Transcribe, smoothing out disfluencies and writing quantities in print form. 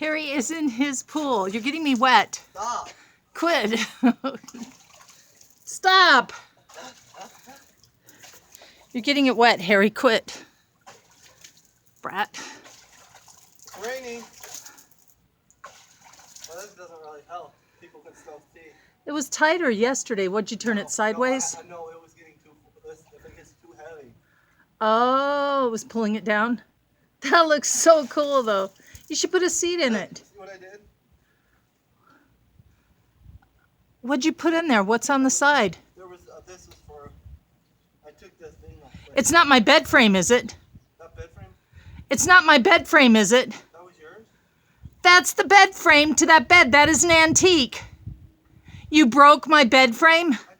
Harry is in his pool. You're getting me wet. Stop. Quit. Stop. You're getting it wet, Harry. Quit. Brat. It's raining. Well, this doesn't really help. People can still see. It was tighter yesterday. What'd you turn it sideways? No, it was getting too. I think it's too heavy. Oh, it was pulling it down. That looks so cool, though. You should put a seat in it. See what I did? What'd you put in there? What's on the side? There was. This was for. I took this thing off. It's not my bed frame, is it? That bed frame? It's not my bed frame, is it? That was yours? That's the bed frame to that bed. That is an antique. You broke my bed frame? I